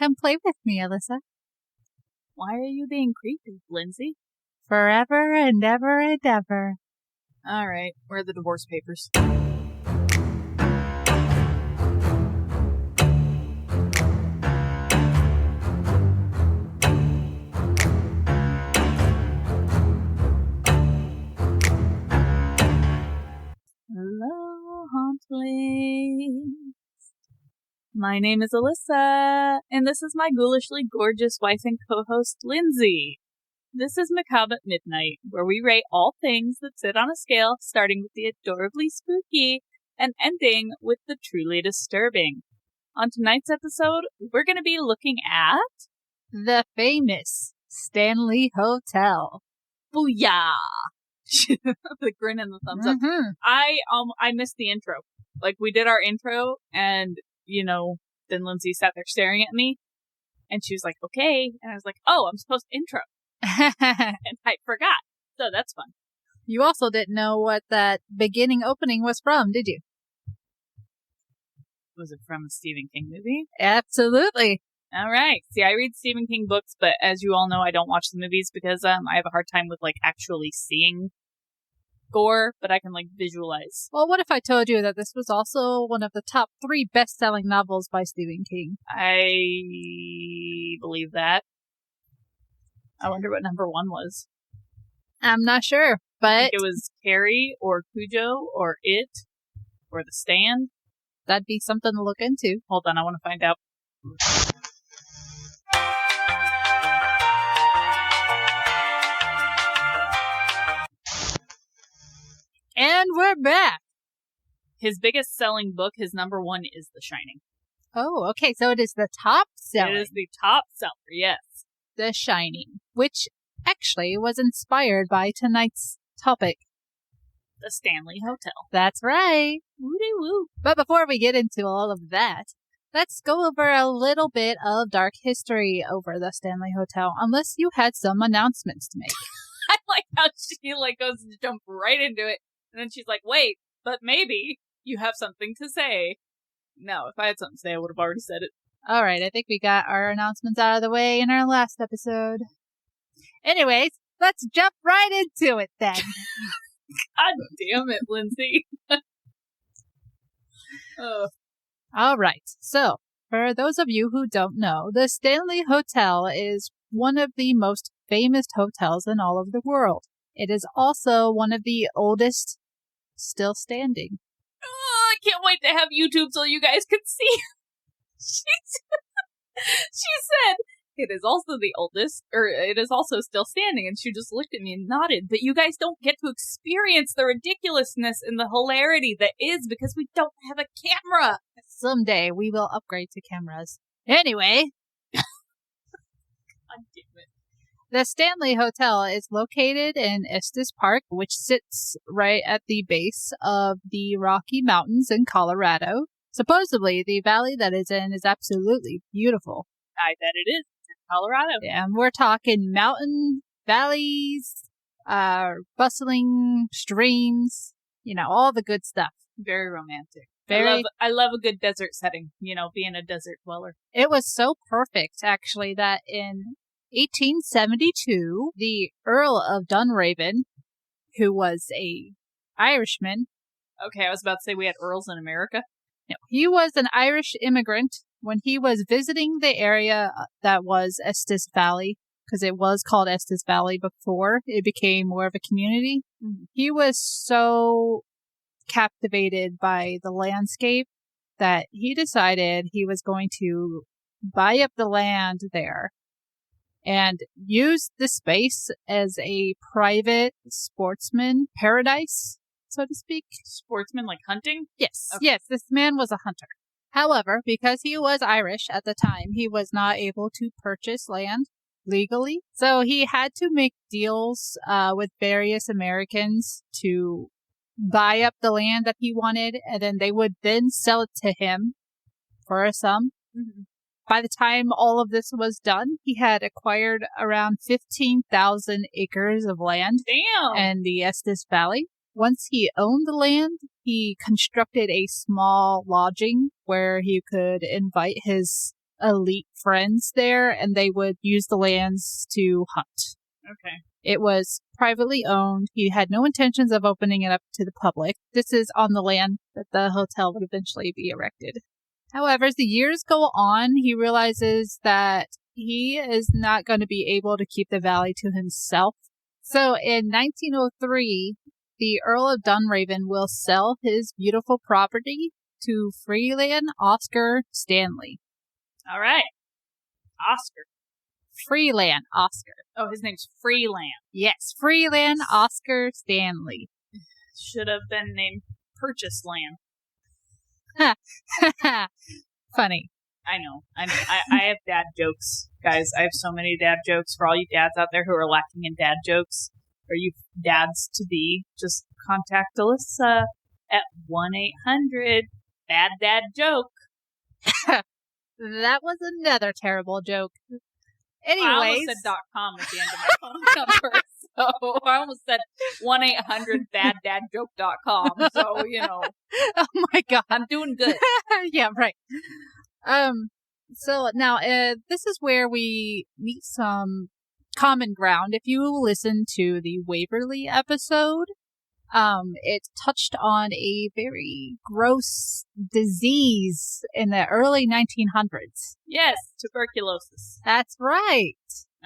Come play with me, Alyssa. Why are you being creepy, Lindsey? Forever and ever and ever. All right, where are the divorce papers? Hello, Hauntlings. My name is Alyssa, and this is my ghoulishly gorgeous wife and co-host, Lindsey. This is Macabre at Midnight, where we rate all things that sit on a scale, starting with the adorably spooky and ending with the truly disturbing. On tonight's episode, we're going to be looking at the famous Stanley Hotel. Booyah! The grin and the thumbs up. I missed the intro. Like, we did our intro, and then Lindsey sat there staring at me, and she was like, okay. And I was like, oh, I'm supposed to intro. And I forgot. So that's fun. You also didn't know what that beginning opening was from, did you? Was it from a Stephen King movie? Absolutely. All right. See, I read Stephen King books, but as you all know, I don't watch the movies because I have a hard time with, actually seeing gore, but I can, visualize. Well, what if I told you that this was also one of the top 3 best-selling novels by Stephen King? I believe that. I wonder what number 1 was. I'm not sure, but I think it was Carrie or Cujo or It or The Stand. That'd be something to look into. Hold on, I want to find out. And we're back. His biggest selling book, his number 1, is The Shining. Oh, okay. So it is the top seller. It is the top seller, yes. The Shining, which actually was inspired by tonight's topic. The Stanley Hotel. That's right. Woody woo. But before we get into all of that, let's go over a little bit of dark history over the Stanley Hotel, unless you had some announcements to make. I like how she goes to jump right into it. And then she's like, wait, but maybe you have something to say. No, if I had something to say, I would have already said it. All right, I think we got our announcements out of the way in our last episode. Anyways, let's jump right into it then. God damn it, Lindsey. Oh. All right, so for those of you who don't know, the Stanley Hotel is one of the most famous hotels in all of the world. It is also one of the oldest still standing. Oh, I can't wait to have YouTube so you guys can see. She said, it is also the oldest, or it is also still standing, and she just looked at me and nodded. But you guys don't get to experience the ridiculousness and the hilarity that is because we don't have a camera. Someday we will upgrade to cameras. Anyway. God damn it. The Stanley Hotel is located in Estes Park, which sits right at the base of the Rocky Mountains in Colorado. Supposedly, the valley that it's in is absolutely beautiful. I bet it is. It's in Colorado. Yeah, and we're talking mountain, valleys, bustling streams, all the good stuff. Very romantic. Very. I love a good desert setting, being a desert dweller. It was so perfect, actually, that in 1872, the Earl of Dunraven, who was a Irishman. Okay, I was about to say we had earls in America. No, he was an Irish immigrant when he was visiting the area that was Estes Valley, because it was called Estes Valley before it became more of a community. Mm-hmm. He was so captivated by the landscape that he decided he was going to buy up the land there and use the space as a private sportsman paradise, so to speak. Sportsman, like hunting? Yes. Okay. Yes, this man was a hunter. However, because he was Irish at the time, he was not able to purchase land legally. So he had to make deals with various Americans to buy up the land that he wanted, and then they would then sell it to him for a sum. Mm-hmm. By the time all of this was done, he had acquired around 15,000 acres of land. Damn! In the Estes Valley. Once he owned the land, he constructed a small lodging where he could invite his elite friends there, and they would use the lands to hunt. Okay. It was privately owned. He had no intentions of opening it up to the public. This is on the land that the hotel would eventually be erected. However, as the years go on, he realizes that he is not going to be able to keep the valley to himself. So in 1903, the Earl of Dunraven will sell his beautiful property to Freeland Oscar Stanley. All right. Oscar. Freeland Oscar. Oh, his name's Freeland. Yes, Freeland Oscar Stanley. Should have been named Purchase Land. Funny. I know. I have dad jokes, guys. I have so many dad jokes for all you dads out there who are lacking in dad jokes, or you dads to be. Just contact Alyssa at 1-800-BAD-DAD-JOKE. That was another terrible joke. Anyways, I almost said .com at the end of my phone number, so I almost said 1-800-BAD-DAD-JOKE.com. So Oh my God, I'm doing good. Yeah, right. So now this is where we meet some common ground. If you listen to the Waverly episode, it touched on a very gross disease in the early 1900s. Yes, tuberculosis. That's right.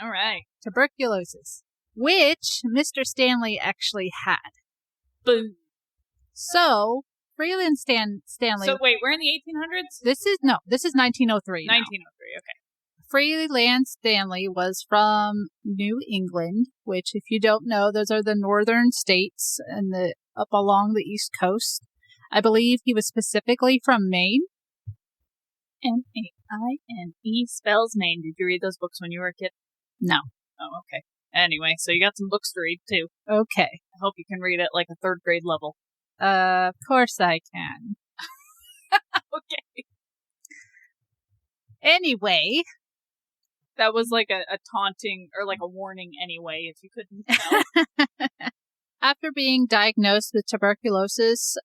All right. Tuberculosis, which Mr. Stanley actually had. Boom. So, Freeland Stanley... So, wait, we're in the 1800s? This is 1903 now. 1903, okay. Freeland Stanley was from New England, which, if you don't know, those are the northern states and up along the East Coast. I believe he was specifically from Maine. M-A-I-N-E spells Maine. Did you read those books when you were a kid? No. Oh, okay. Anyway, so you got some books to read, too. Okay. I hope you can read at like a 3rd grade level. Of course I can. Okay. Anyway... That was like a taunting or like a warning anyway, if you couldn't tell. After being diagnosed with tuberculosis,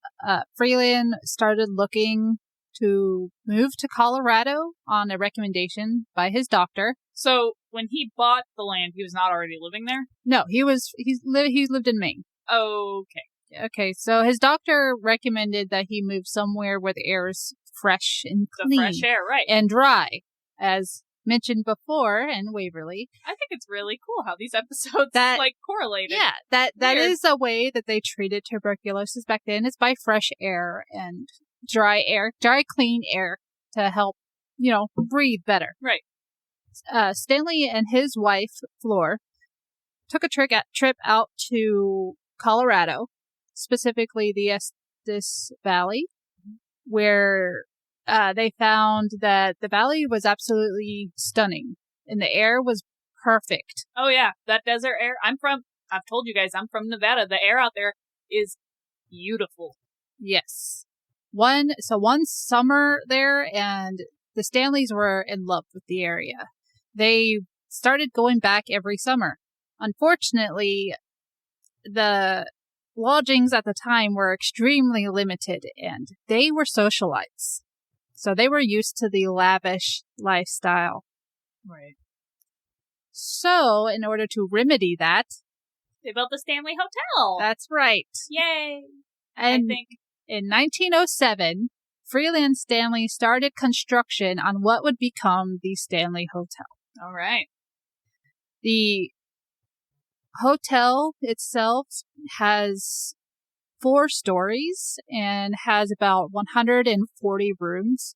Freeland started looking to move to Colorado on a recommendation by his doctor. So when he bought the land, he was not already living there? No, he lived in Maine. Okay. Okay, so his doctor recommended that he move somewhere where the air is fresh and clean. The fresh air, right. And dry, as mentioned before in Waverly. I think it's really cool how these episodes correlated. Yeah, that is a way that they treated tuberculosis back then, is by fresh air and dry, clean air to help, breathe better. Right. Stanley and his wife, Fleur, took a trip out to Colorado, specifically the Estes Valley, where they found that the valley was absolutely stunning and the air was perfect. Oh yeah, that desert air. I've told you guys, I'm from Nevada. The air out there is beautiful. Yes. One summer there, and the Stanleys were in love with the area. They started going back every summer. Unfortunately, the lodgings at the time were extremely limited, and they were socialites. So they were used to the lavish lifestyle. Right. So, in order to remedy that, they built the Stanley Hotel. That's right. Yay! And I think in 1907, Freeland Stanley started construction on what would become the Stanley Hotel. All right. The hotel itself has 4 stories and has about 140 rooms.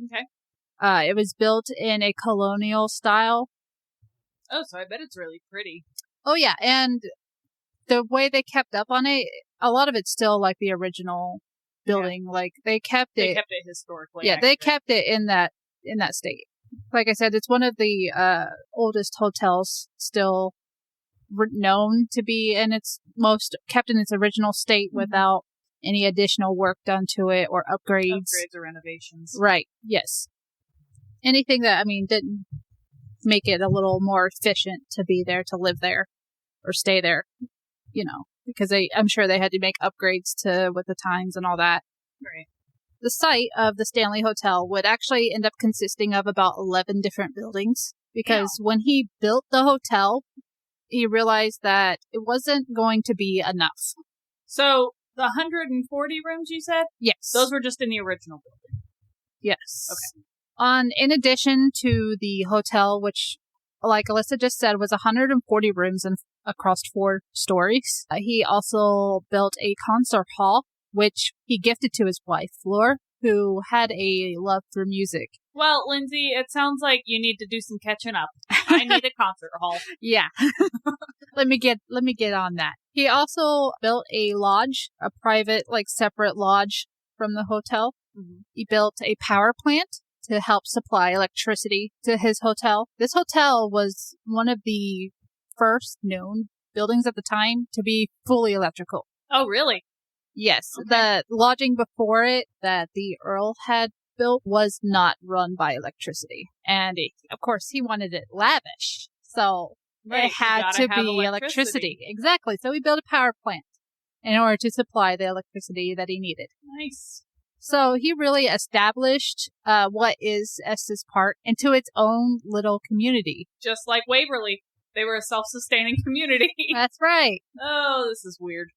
Okay. It was built in a colonial style. Oh, so I bet it's really pretty. Oh, yeah. And the way they kept up on it, a lot of it's still like the original building. Yeah. Like they kept it historically. Yeah, they kept it in that state. Like I said, it's one of the oldest hotels still known to be kept in its original state without any additional work done to it or upgrades. Upgrades or renovations. Right. Yes. Anything that, didn't make it a little more efficient to be there, to live there or stay there, because I'm sure they had to make upgrades with the times and all that. Right. The site of the Stanley Hotel would actually end up consisting of about 11 different buildings because when he built the hotel, he realized that it wasn't going to be enough. So the 140 rooms you said? Yes. Those were just in the original building? Yes. Okay. In addition to the hotel, which, like Alyssa just said, was 140 rooms and across 4 stories, he also built a concert hall, which he gifted to his wife, Fleur, who had a love for music. Well, Lindsay, it sounds like you need to do some catching up. I need a concert hall. Yeah. Let me get on that. He also built a lodge, a private, separate lodge from the hotel. Mm-hmm. He built a power plant to help supply electricity to his hotel. This hotel was one of the first known buildings at the time to be fully electrical. Oh, really? Yes. Okay. The lodging before it that the Earl had built was not run by electricity. And of course, he wanted it lavish. So it had to be electricity. Exactly. So he built a power plant in order to supply the electricity that he needed. Nice. So he really established what is Estes Park into its own little community. Just like Waverly. They were a self-sustaining community. That's right. Oh, this is weird.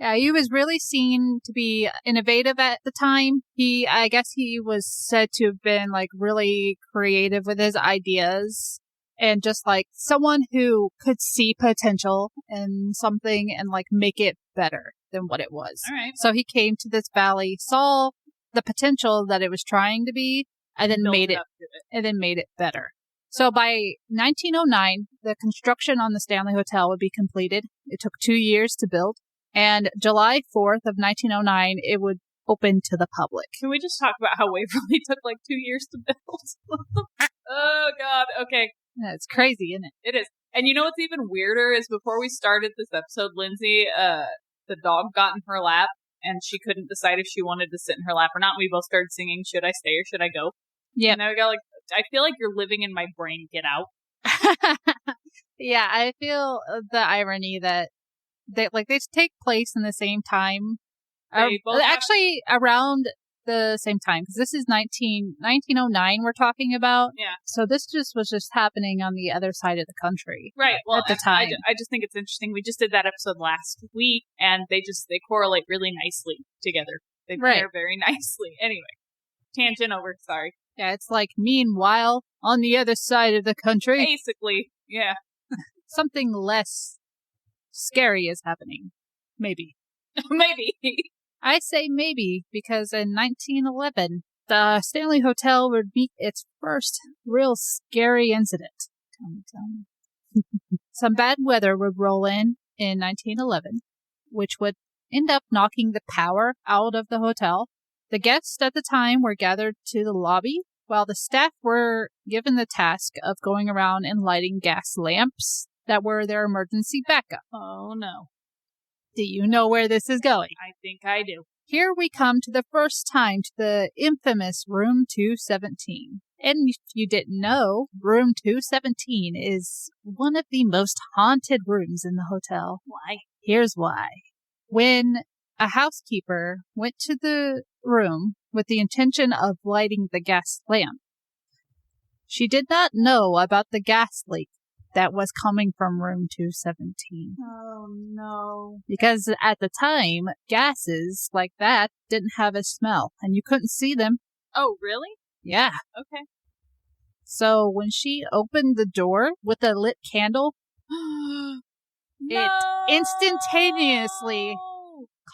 Yeah, he was really seen to be innovative at the time. I guess he was said to have been really creative with his ideas and just someone who could see potential in something and make it better than what it was. All right. So he came to this valley, saw the potential that it was trying to be, and then made it better. So by 1909, the construction on the Stanley Hotel would be completed. It took 2 years to build. And July 4th of 1909, it would open to the public. Can we just talk about how Waverly took 2 years to build? Oh, God. Okay. Yeah, it's crazy, isn't it? It is. And you know what's even weirder is before we started this episode, Lindsay, the dog got in her lap and she couldn't decide if she wanted to sit in her lap or not. We both started singing, "Should I Stay or Should I Go?" Yeah. And I got I feel like you're living in my brain. Get out. Yeah, I feel the irony that they take place in the same time. Actually, around the same time, because this is 1909 we're talking about. Yeah. So this was happening on the other side of the country. Right. Well, at the time. I just think it's interesting. We just did that episode last week, and they correlate really nicely together. They pair very nicely. Anyway, tangent over. Sorry. Yeah, it's meanwhile, on the other side of the country. Basically, yeah. Something less scary is happening. Maybe. Maybe. I say maybe because in 1911, the Stanley Hotel would meet its first real scary incident. Tell me. Some bad weather would roll in 1911, which would end up knocking the power out of the hotel. The guests at the time were gathered to the lobby, while the staff were given the task of going around and lighting gas lamps that were their emergency backup. Oh, no. Do you know where this is going? I think I do. Here we come to the first time to the infamous Room 217. And if you didn't know, Room 217 is one of the most haunted rooms in the hotel. Why? Here's why. When a housekeeper went to the room with the intention of lighting the gas lamp, she did not know about the gas leak that was coming from Room 217. Oh, no. Because at the time, gases like that didn't have a smell, and you couldn't see them. Oh, really? Yeah. Okay. So when she opened the door with a lit candle, it instantaneously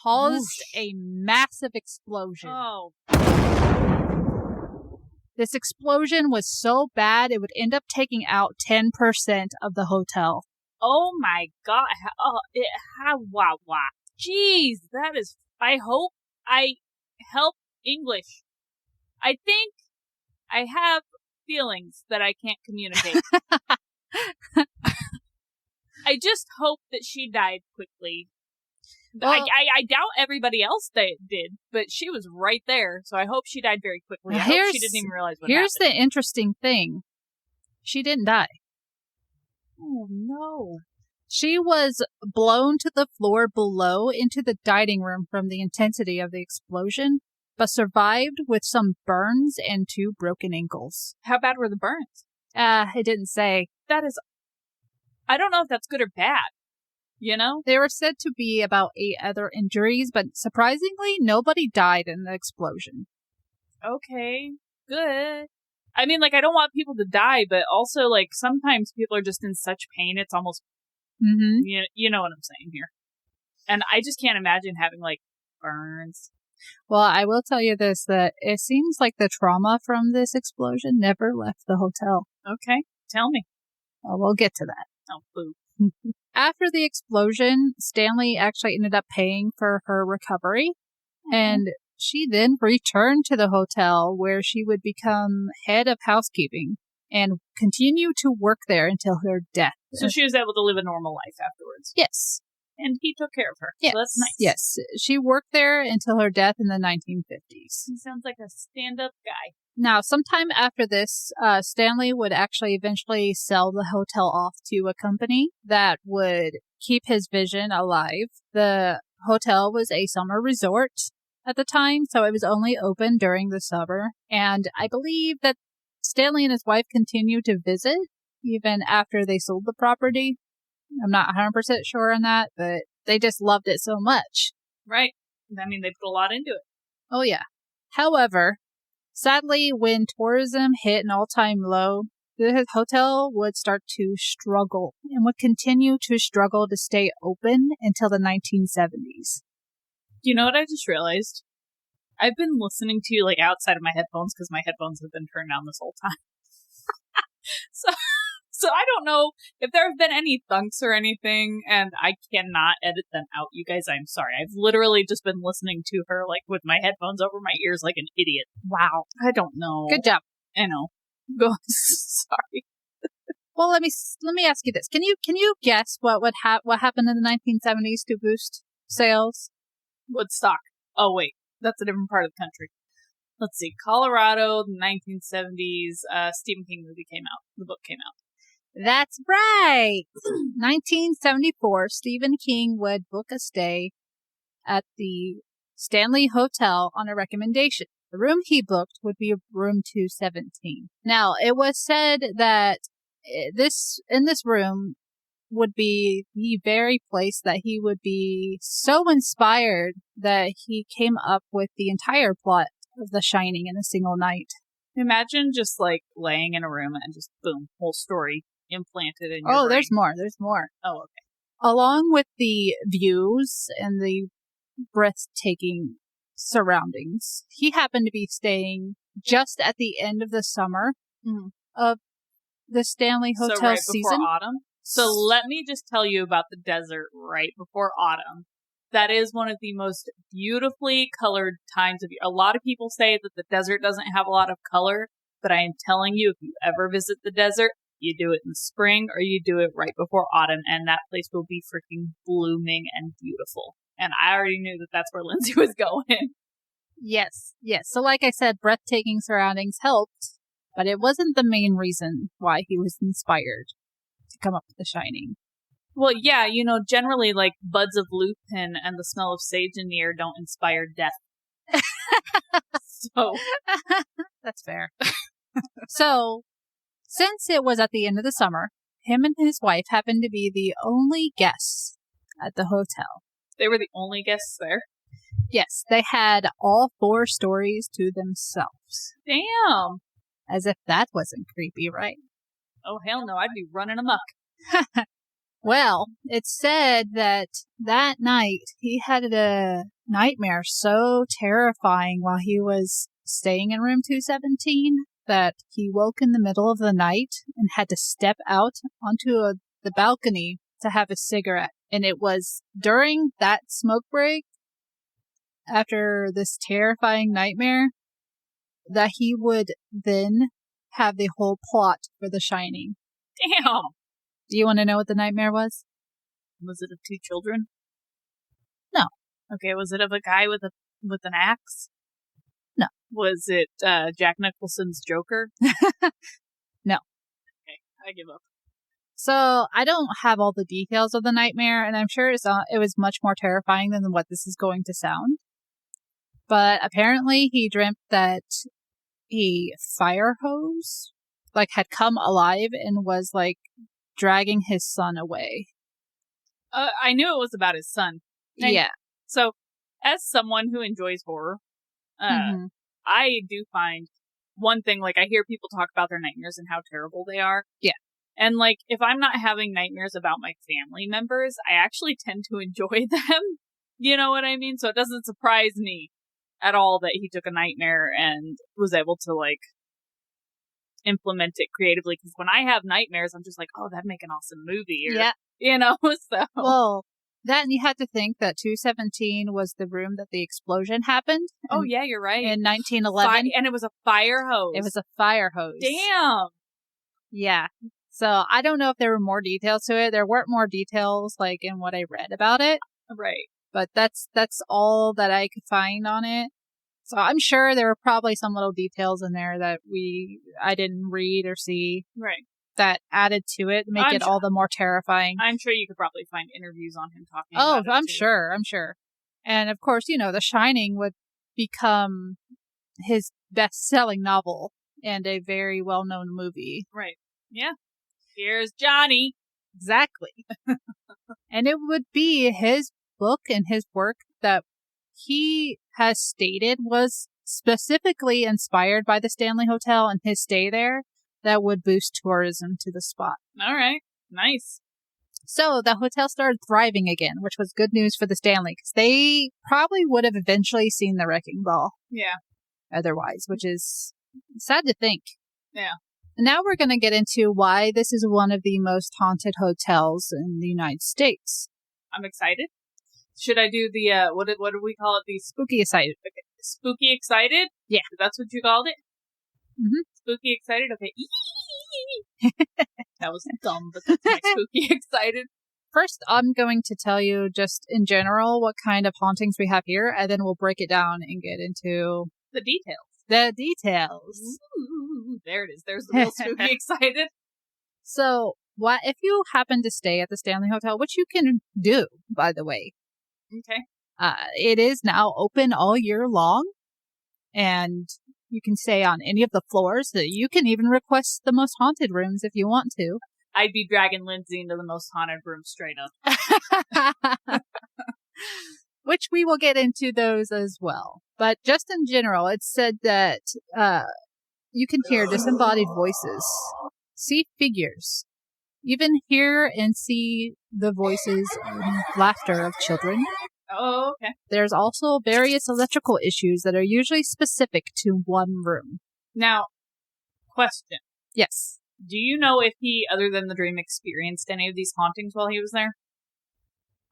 caused a massive explosion. Oh. This explosion was so bad it would end up taking out 10% of the hotel. Oh my God. Oh, wow. Jeez, that is, I hope I help English. I think I have feelings that I can't communicate. I just hope that she died quickly. Well, I doubt everybody else did, but she was right there, so I hope she died very quickly. I hope she didn't even realize what happened. Here's the interesting thing. She didn't die. Oh, no. She was blown to the floor below into the dining room from the intensity of the explosion, but survived with some burns and 2 broken ankles. How bad were the burns? It didn't say. I don't know if that's good or bad. You know? There were said to be about 8 other injuries, but surprisingly, nobody died in the explosion. Okay, good. I mean, like, I don't want people to die, but also, like, sometimes people are just in such pain, it's almost, you know what I'm saying here. And I just can't imagine having, like, burns. Well, I will tell you this, that it seems like the trauma from this explosion never left the hotel. Okay, tell me. Well, we'll get to that. Oh, boo. After the explosion, Stanley actually ended up paying for her recovery, and she then returned to the hotel where she would become head of housekeeping and continue to work there until her death. So she was able to live a normal life afterwards. Yes. And he took care of her. Yes. So that's nice. Yes. She worked there until her death in the 1950s. He sounds like a stand-up guy. Now, sometime after this, Stanley would actually eventually sell the hotel off to a company that would keep his vision alive. The hotel was a summer resort at the time, so it was only open during the summer. And I believe that Stanley and his wife continued to visit even after they sold the property. I'm not 100% sure on that, but they just loved it so much. Right. I mean, they put a lot into it. Oh, yeah. However, sadly, when tourism hit an all-time low, the hotel would start to struggle and would continue to struggle to stay open until the 1970s. You know what I just realized? I've been listening to you, like, outside of my headphones because my headphones have been turned down this whole time. So I don't know if there have been any thunks or anything, and I cannot edit them out. You guys, I'm sorry. I've literally just been listening to her, like, with my headphones over my ears like an idiot. Wow. I don't know. Good job. I know. Go. Sorry. Well, let me ask you this. Can you guess what happened in the 1970s to boost sales? Woodstock. Oh, wait. That's a different part of the country. Let's see. Colorado, the 1970s, Stephen King movie came out. The book came out. That's right. 1974, Stephen King would book a stay at the Stanley Hotel on a recommendation. The room he booked would be room 217. Now, it was said that in this room would be the very place that he would be so inspired that he came up with the entire plot of The Shining in a single night. Imagine just, like, laying in a room and just, boom, whole story implanted in your brain. There's more. Oh, okay. Along with the views and the breathtaking surroundings, he happened to be staying just at the end of the summer of the Stanley Hotel so right season. Before autumn. So let me just tell you about the desert right before autumn. That is one of the most beautifully colored times of year. A lot of people say that the desert doesn't have a lot of color, but I am telling you, if you ever visit the desert, you do it in spring or you do it right before autumn, and that place will be freaking blooming and beautiful. And I already knew that that's where Lindsay was going. Yes. So like I said, breathtaking surroundings helped, but it wasn't the main reason why he was inspired to come up with The Shining. Well, yeah, you know, generally, like, buds of lupin and the smell of sage in the air don't inspire death. So. That's fair. So, since it was at the end of the summer, him and his wife happened to be the only guests at the hotel. They were the only guests there? Yes, they had all 4 stories to themselves. Damn. As if that wasn't creepy, right? Oh, hell no, I'd be running amok. Well, it's said that night he had a nightmare so terrifying while he was staying in room 217 that he woke in the middle of the night and had to step out onto the balcony to have a cigarette. And it was during that smoke break, after this terrifying nightmare, that he would then have the whole plot for The Shining. Damn! Do you want to know what the nightmare was? Was it of 2 children? No. Okay, was it of a guy with an axe? No. Was it Jack Nicholson's Joker? No. Okay, I give up. So, I don't have all the details of the nightmare, and I'm sure it was much more terrifying than what this is going to sound. But apparently he dreamt that a fire hose, like, had come alive and was, like, dragging his son away. I knew it was about his son. And yeah. So, as someone who enjoys horror, I do find one thing, like, I hear people talk about their nightmares and how terrible they are. Yeah. And, like, if I'm not having nightmares about my family members, I actually tend to enjoy them. You know what I mean? So it doesn't surprise me at all that he took a nightmare and was able to, like, implement it creatively. Because when I have nightmares, I'm just like, oh, that'd make an awesome movie. Or, yeah. You know, so. Well, then you had to think that 217 was the room that the explosion happened. Oh, yeah, you're right. In 1911. And it was a fire hose. It was a fire hose. Damn. Yeah. So I don't know if there were more details to it. There weren't more details, like, in what I read about it. Right. But that's all that I could find on it. So I'm sure there were probably some little details in there that I didn't read or see. Right. That added to it, make it all the more terrifying. I'm sure you could probably find interviews on him talking about it. Oh, I'm sure. And of course, The Shining would become his best-selling novel and a very well-known movie. Right. Yeah. Here's Johnny. Exactly. And it would be his book and his work that he has stated was specifically inspired by the Stanley Hotel and his stay there that would boost tourism to the spot. All right. Nice. So the hotel started thriving again, which was good news for the Stanley, because they probably would have eventually seen the wrecking ball. Yeah. Otherwise, which is sad to think. Yeah. Now we're going to get into why this is one of the most haunted hotels in the United States. I'm excited. Should I do the, what do we call it? The spooky excited. Okay. Spooky excited? Yeah. That's what you called it? Mm-hmm. Spooky excited? Okay. That was dumb, but that's my spooky excited. First, I'm going to tell you just in general what kind of hauntings we have here, and then we'll break it down and get into the details. The details. Ooh, there it is. There's the real spooky excited. So, what if you happen to stay at the Stanley Hotel, which you can do, by the way. Okay. It is now open all year long, and you can stay on any of the floors. You can even request the most haunted rooms if you want to. I'd be dragging Lindsay into the most haunted room straight up. Which we will get into those as well. But just in general, it's said that you can hear disembodied voices, see figures, even hear and see the voices and laughter of children. Oh, okay. There's also various electrical issues that are usually specific to one room. Now, question. Yes. Do you know if he, other than the dream, experienced any of these hauntings while he was there?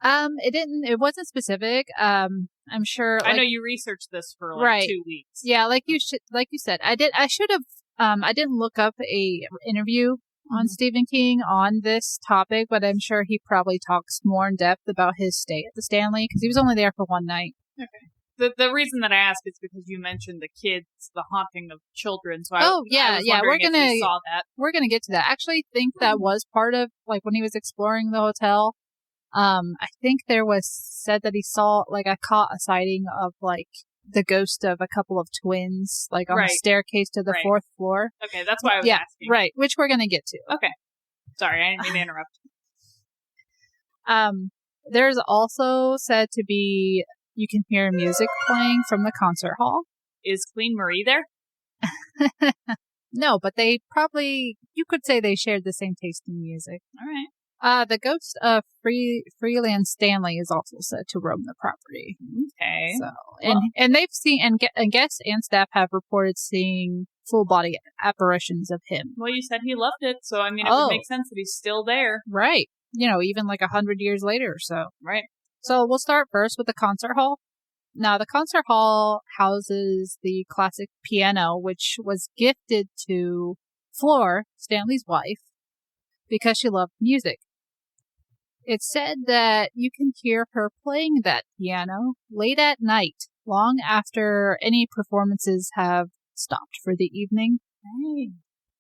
It wasn't specific. I'm sure. I know you researched this for like right. 2 weeks. Yeah, like you said, I should have, I didn't look up a interview on Stephen King on this topic, but I'm sure he probably talks more in depth about his stay at the Stanley because he was only there for one night. Okay. The reason that I ask is because you mentioned the kids, the haunting of children. So I was we're gonna get to that. I actually think that was part of like when he was exploring the hotel. I think there was said that he saw caught a sighting of like the ghost of a couple of twins, like on the staircase to the fourth floor. Okay, that's why I was asking. Right, which we're gonna get to. Okay. Sorry, I didn't mean to interrupt. There's also said to be you can hear music playing from the concert hall. Is Queen Marie there? No, but they probably, you could say they shared the same taste in music. All right. The ghost of Freeland Stanley is also said to roam the property. Okay. So, and they've seen, and guests and staff have reported seeing full body apparitions of him. Well, you said he loved it, so I mean, it would make sense that he's still there. Right. Even like 100 years later or so. Right. So we'll start first with the concert hall. Now, the concert hall houses the classic piano, which was gifted to Fleur, Stanley's wife, because she loved music. It's said that you can hear her playing that piano late at night, long after any performances have stopped for the evening. Right.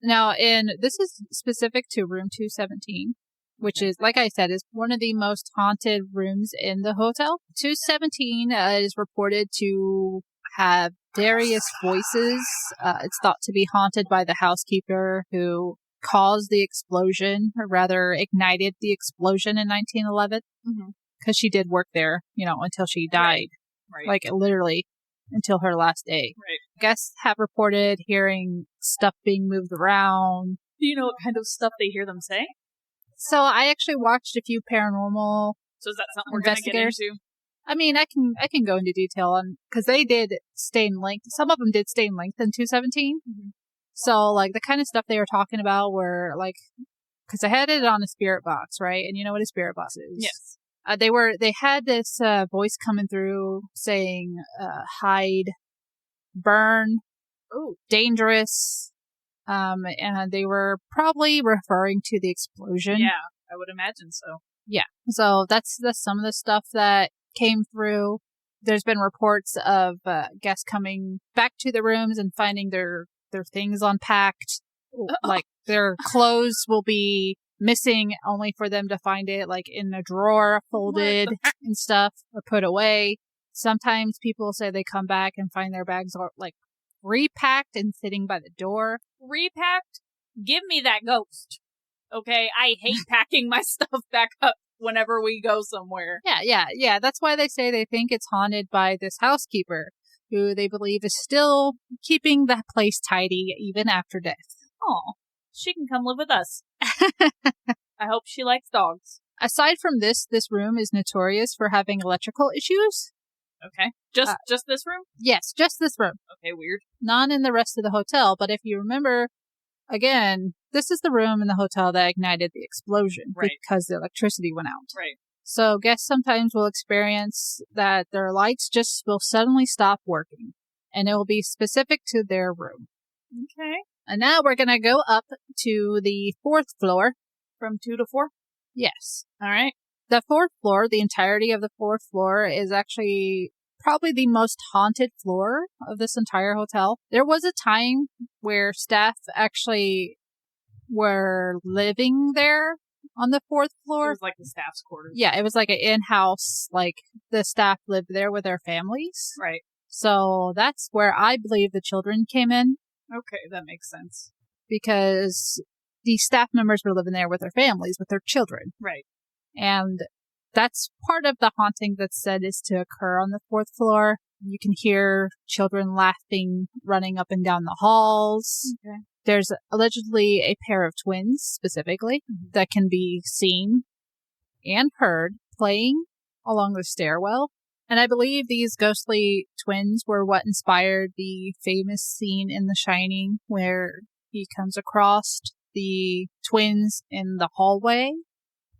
Now, this is specific to room 217. Which is, like I said, is one of the most haunted rooms in the hotel. 217 is reported to have various voices. It's thought to be haunted by the housekeeper who caused the explosion, or rather ignited the explosion in 1911. Because she did work there, until she died. Right. Like, literally, until her last day. Right. Guests have reported hearing stuff being moved around. Do you know what kind of stuff they hear them say? So I actually watched a few paranormal So is that something we're going to get into? I mean, I can go into detail on, because they did stay in length. Some of them did stay in length in 217. So, like, the kind of stuff they were talking about were, like, because I had it on a spirit box, right? And you know what a spirit box is? Yes. They had this voice coming through saying, hide, burn, dangerous, and they were probably referring to the explosion. Yeah, I would imagine so. Yeah. So that's some of the stuff that came through. There's been reports of guests coming back to the rooms and finding their things unpacked. Like, their clothes will be missing, only for them to find it, like, in a drawer, folded and stuff, or put away. Sometimes people say they come back and find their bags are, like, repacked and sitting by the door. Repacked? Give me that ghost. Okay? I hate packing my stuff back up whenever we go somewhere. Yeah. That's why they say they think it's haunted by this housekeeper, who they believe is still keeping the place tidy even after death. Oh, she can come live with us. I hope she likes dogs. Aside from this room is notorious for having electrical issues. Okay. Just this room? Yes, just this room. Okay, weird. None in the rest of the hotel, but if you remember, again, this is the room in the hotel that ignited the explosion. Right. Because the electricity went out. Right. So guests sometimes will experience that their lights just will suddenly stop working, and it will be specific to their room. Okay. And now we're going to go up to the 4th floor. From 2 to 4? Yes. All right. The 4th floor, the entirety of the 4th floor, is actually probably the most haunted floor of this entire hotel. There was a time where staff actually were living there on the 4th floor. It was like the staff's quarters. Yeah, it was like an in-house, like, the staff lived there with their families. Right. So that's where I believe the children came in. Okay, that makes sense. Because the staff members were living there with their families, with their children. Right. And that's part of the haunting that's said is to occur on the 4th floor. You can hear children laughing, running up and down the halls. Okay. There's allegedly a pair of twins, specifically, that can be seen and heard playing along the stairwell. And I believe these ghostly twins were what inspired the famous scene in The Shining where he comes across the twins in the hallway.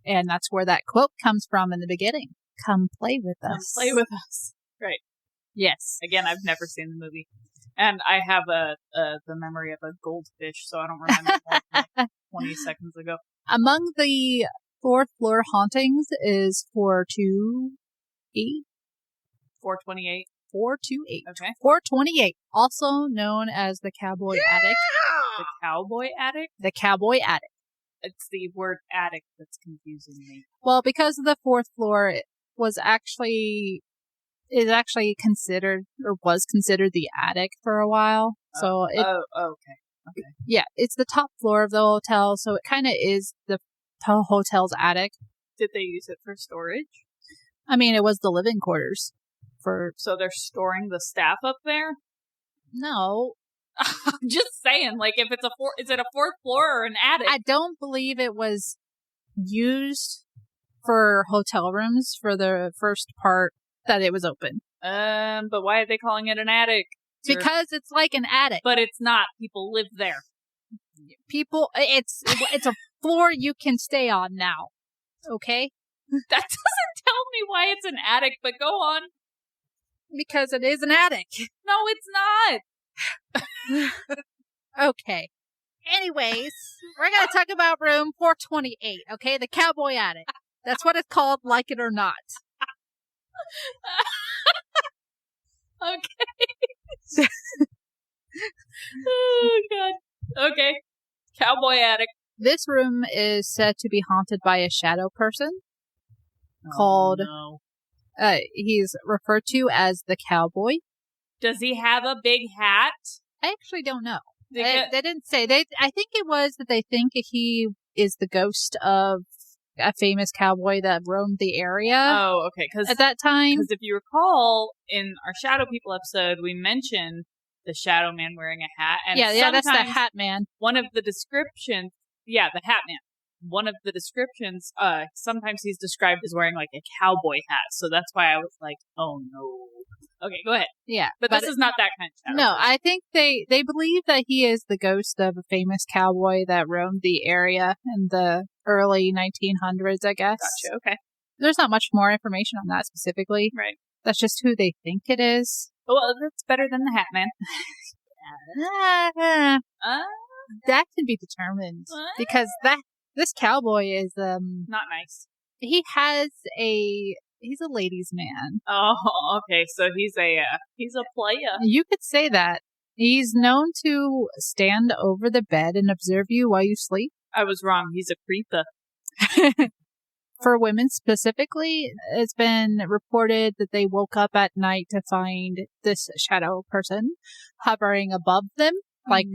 And that's where that quote comes from in the beginning. Come play with us. Come play with us. Right. Yes. Again, I've never seen the movie. And I have the memory of a goldfish, so I don't remember more than 20 seconds ago. Among the 4th floor hauntings is 428. 428. 428. Okay. 428, also known as the Cowboy Attic. The Cowboy Attic? The Cowboy Attic. It's the word attic that's confusing me. Well, because the 4th floor is actually considered, or was considered, the attic for a while. Okay. Yeah, it's the top floor of the hotel, so it kind of is the hotel's attic. Did they use it for storage? I mean, it was the living quarters. So they're storing the staff up there? No. I'm just saying, like, if is it a 4th floor or an attic? I don't believe it was used for hotel rooms for the first part that it was open. But why are they calling it an attic? Because it's like an attic. But it's not. People live there. It's a floor you can stay on now. Okay? That doesn't tell me why it's an attic, but go on. Because it is an attic. No, it's not. Okay. Anyways, we're going to talk about room 428, okay? The Cowboy Attic. That's what it's called, like it or not. Okay. Oh, God. Okay. Cowboy Attic. This room is said to be haunted by a shadow person called... No. he's referred to as the Cowboy. Does he have a big hat? I actually don't know. They didn't say. I think it was that they think he is the ghost of a famous cowboy that roamed the area. Oh, okay. At that time. Because if you recall, in our Shadow People episode, we mentioned the Shadow Man wearing a hat. And yeah, that's the Hat Man. One of the descriptions, the Hat Man. One of the descriptions, sometimes he's described as wearing like a cowboy hat. So that's why I was like, oh no. Okay, go ahead. Yeah. But this is not that kind of shadow. No, person. I think they believe that he is the ghost of a famous cowboy that roamed the area in the early 1900s, I guess. Gotcha, okay. There's not much more information on that specifically. Right. That's just who they think it is. Well, that's better than the Hat Man. That can be determined. Because this cowboy is, not nice. He's a ladies' man. Oh, okay. So he's a player. You could say that. He's known to stand over the bed and observe you while you sleep. I was wrong. He's a creeper. For women specifically, it's been reported that they woke up at night to find this shadow person hovering above them, like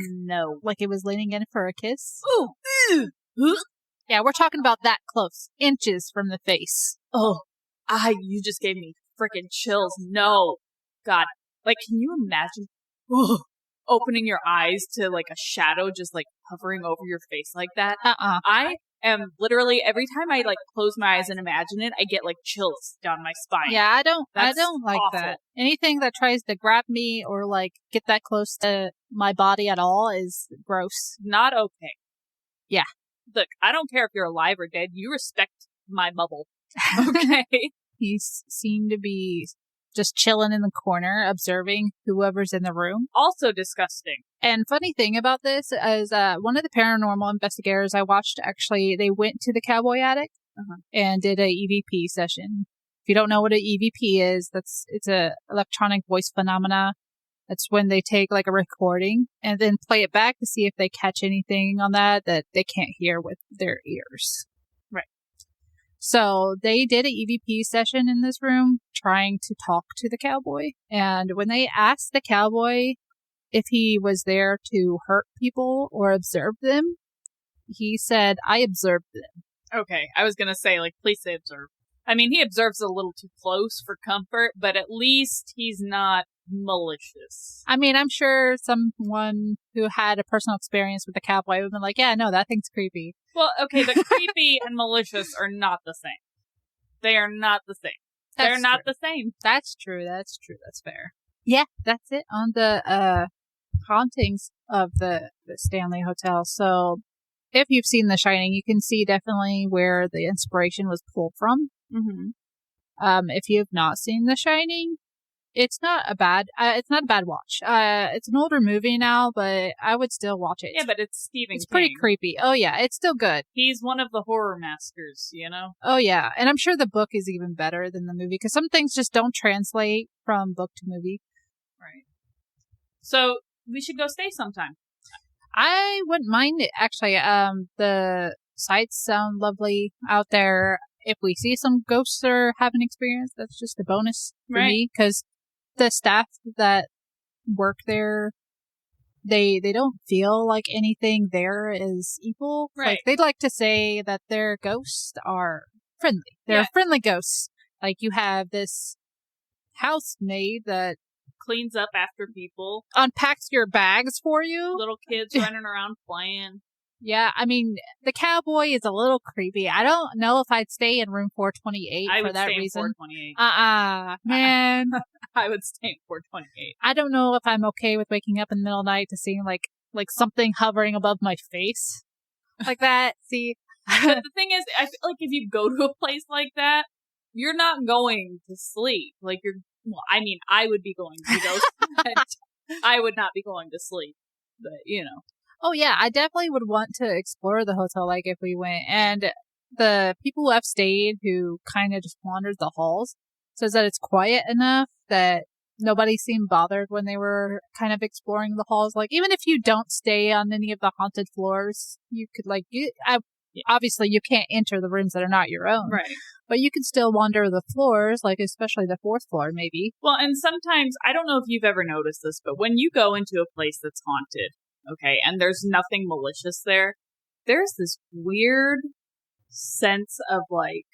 it was leaning in for a kiss. Ooh. Yeah, we're talking about that close, inches from the face. Oh. You just gave me freaking chills. No. God. Like, can you imagine opening your eyes to, like, a shadow just, like, hovering over your face like that? I am literally, every time I, like, close my eyes and imagine it, I get, like, chills down my spine. Yeah, I don't like awful. that. Anything that tries to grab me or, like, get that close to my body at all is gross. Not okay. Yeah. Look, I don't care if you're alive or dead. You respect my bubble. Okay. He seemed to be just chilling in the corner, observing whoever's in the room. Also disgusting. And funny thing about this is one of the paranormal investigators I watched, actually, they went to the cowboy attic and did a EVP session. If you don't know what an EVP is, it's a electronic voice phenomena. That's when they take like a recording and then play it back to see if they catch anything on that they can't hear with their ears. Right. So they did an EVP session in this room trying to talk to the cowboy. And when they asked the cowboy if he was there to hurt people or observe them, he said, I observed them. Okay. I was going to say, like, please say observe. I mean, he observes a little too close for comfort, but at least he's not malicious. I mean, I'm sure someone who had a personal experience with the cowboy would have been like, yeah, no, that thing's creepy. Well, okay, but creepy and malicious are not the same. They are not the same. They're not the same. That's true. That's fair. Yeah, that's it on the hauntings of the Stanley Hotel. So if you've seen The Shining, you can see definitely where the inspiration was pulled from. Mm-hmm. If you have not seen The Shining, it's not a bad watch. It's an older movie now, but I would still watch it. Yeah, but it's Stephen King. It's pretty creepy. Oh yeah, it's still good. He's one of the horror masters, you know? Oh yeah, and I'm sure the book is even better than the movie, because some things just don't translate from book to movie. Right. So, we should go stay sometime. I wouldn't mind it, actually. The sights sound lovely out there. If we see some ghosts or have an experience, that's just a bonus for me, because the staff that work there, they don't feel like anything there is evil. Right. Like, they'd like to say that their ghosts are friendly. They're friendly ghosts. Like, you have this housemaid that cleans up after people, unpacks your bags for you. Little kids running around playing. Yeah, I mean, the cowboy is a little creepy. I don't know if I'd stay in room 428 for that reason. I would stay in 428. Man. I would stay in 428. I don't know if I'm okay with waking up in the middle of the night to seeing like something hovering above my face. Like that. See? But the thing is, I feel like if you go to a place like that, you're not going to sleep. Like, I would be going to go but I would not be going to sleep. But, you know. Oh yeah, I definitely would want to explore the hotel, like, if we went. And the people who have stayed, who kind of just wandered the halls, says that it's quiet enough that nobody seemed bothered when they were kind of exploring the halls. Like, even if you don't stay on any of the haunted floors, you could, like, Obviously, you can't enter the rooms that are not your own. Right. But you can still wander the floors, like especially the 4th floor, maybe. Well, and sometimes, I don't know if you've ever noticed this, but when you go into a place that's haunted, okay, and there's nothing malicious there, there's this weird sense of, like,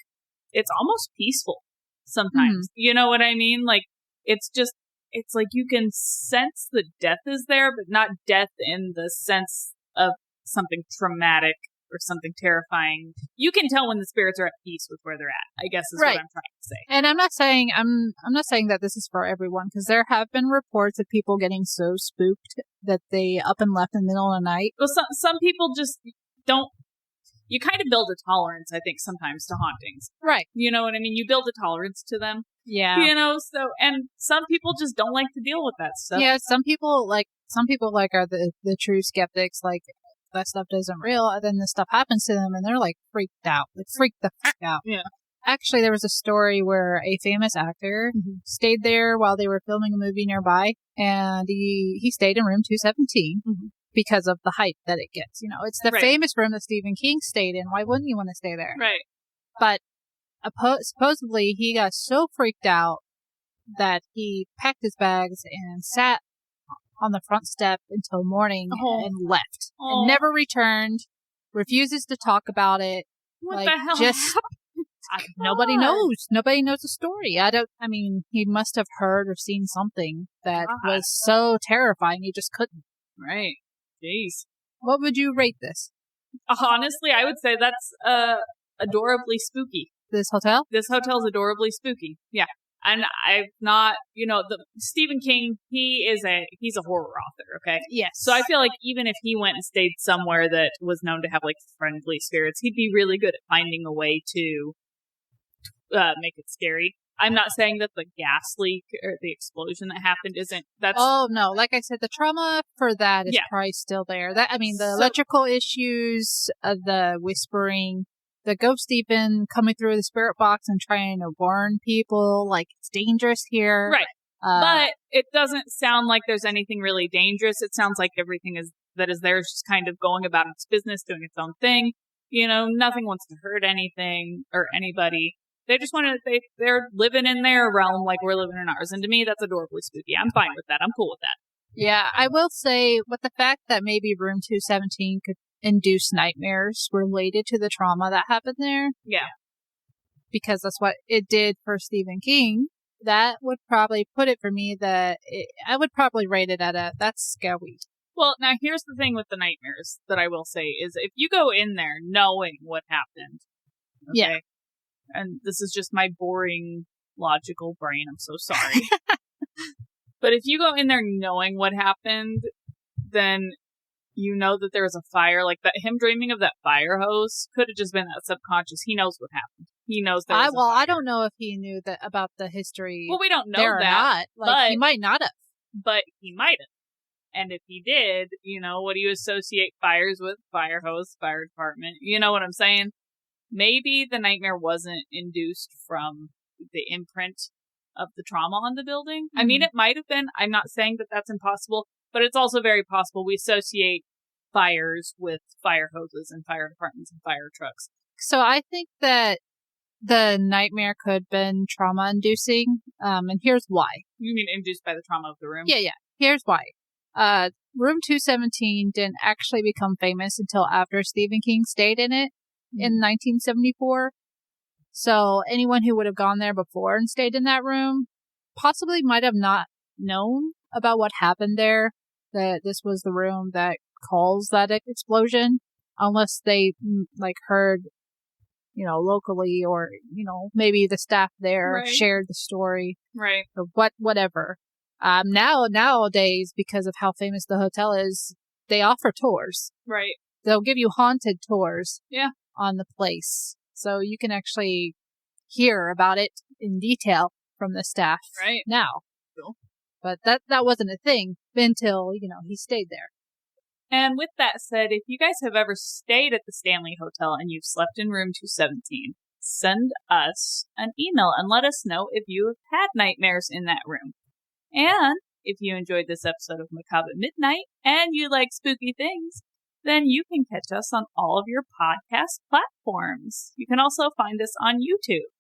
it's almost peaceful sometimes. You know what I mean? Like, it's like you can sense the death is there, but not death in the sense of something traumatic or something terrifying. You can tell when the spirits are at peace with where they're at, I guess is what I'm trying to say. And I'm not saying that this is for everyone, because there have been reports of people getting so spooked that they up and left in the middle of the night. Well, some people just don't. You kind of build a tolerance, I think, sometimes to hauntings. Right. You know what I mean? You build a tolerance to them. Yeah. You know, so, and some people just don't like to deal with that stuff. Yeah, some people are the true skeptics, like, that stuff isn't real, and then this stuff happens to them, and they're, like, freaked out. Like, freaked the fuck out. Yeah. Actually, there was a story where a famous actor stayed there while they were filming a movie nearby, and he stayed in room 217 because of the hype that it gets. You know, it's the famous room that Stephen King stayed in. Why wouldn't you want to stay there? Right. But supposedly he got so freaked out that he packed his bags and sat on the front step until morning and left and never returned. Refuses to talk about it. What the hell? Nobody knows. Nobody knows the story. I mean, he must have heard or seen something that was so terrifying he just couldn't. Right. Jeez. What would you rate this? Honestly, I would say that's adorably spooky. This hotel? This hotel's adorably spooky. Yeah. And I've not, the Stephen King, he's a horror author, okay? Yes. So I feel like even if he went and stayed somewhere that was known to have, like, friendly spirits, he'd be really good at finding a way to make it scary. I'm not saying that the gas leak or the explosion that happened that's... Oh, no. Like I said, the trauma for that is probably still there. The electrical issues, the whispering, the ghost even coming through the spirit box and trying to warn people, like, it's dangerous here. Right. But it doesn't sound like there's anything really dangerous. It sounds like everything that is there is just kind of going about its business, doing its own thing. Nothing wants to hurt anything or anybody. They just they're living in their realm like we're living in ours. And to me, that's adorably spooky. I'm fine with that. I'm cool with that. Yeah, I will say, with the fact that maybe room 217 could induce nightmares related to the trauma that happened there. Yeah. Because that's what it did for Stephen King. That would probably put it for me I would probably rate it that's scary. Well, now here's the thing with the nightmares that I will say is if you go in there knowing what happened. Okay, yeah. And this is just my boring, logical brain. I'm so sorry. But if you go in there knowing what happened, then you know that there was a fire. Like that, him dreaming of that fire hose could have just been that subconscious. He knows what happened. He knows there was a fire. I don't know if he knew that about the history. Well, we don't know there that. Or not. Like, he might not have. But he might have. And if he did, what do you associate fires with? Fire hose, fire department. You know what I'm saying? Maybe the nightmare wasn't induced from the imprint of the trauma on the building. I mean, it might have been. I'm not saying that that's impossible, but it's also very possible we associate fires with fire hoses and fire departments and fire trucks. So I think that the nightmare could have been trauma-inducing, and here's why. You mean induced by the trauma of the room? Yeah. Here's why. Room 217 didn't actually become famous until after Stephen King stayed in it in 1974. So anyone who would have gone there before and stayed in that room possibly might have not known about what happened there, that this was the room that caused that explosion, unless they heard, locally, or, maybe the staff there shared the story. Right. Or whatever. Nowadays, because of how famous the hotel is, they offer tours. Right. They'll give you haunted tours. Yeah. On the place. So you can actually hear about it in detail from the staff now. Cool. But that wasn't a thing until, he stayed there. And with that said, if you guys have ever stayed at the Stanley Hotel and you've slept in room 217, send us an email and let us know if you have had nightmares in that room. And if you enjoyed this episode of Macabre at Midnight and you like spooky things, then you can catch us on all of your podcast platforms. You can also find us on YouTube.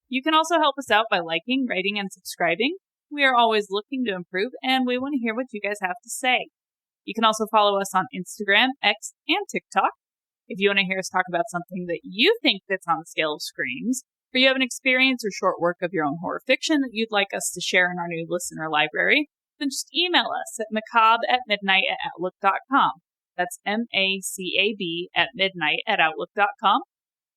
You can also help us out by liking, rating, and subscribing. We are always looking to improve, and we want to hear what you guys have to say. You can also follow us on Instagram, X, and TikTok. If you want to hear us talk about something that you think fits on the scale of screams, or you have an experience or short work of your own horror fiction that you'd like us to share in our new listener library, then just email us at macabatmidnight@outlook.com. That's MACAB@midnight@outlook.com.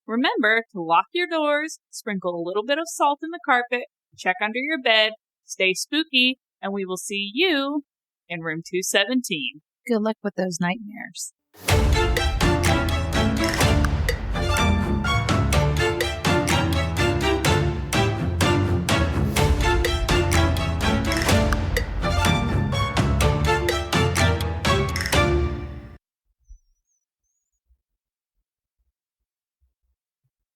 Remember to lock your doors, sprinkle a little bit of salt in the carpet, check under your bed, stay spooky, and we will see you in room 217. Good luck with those nightmares.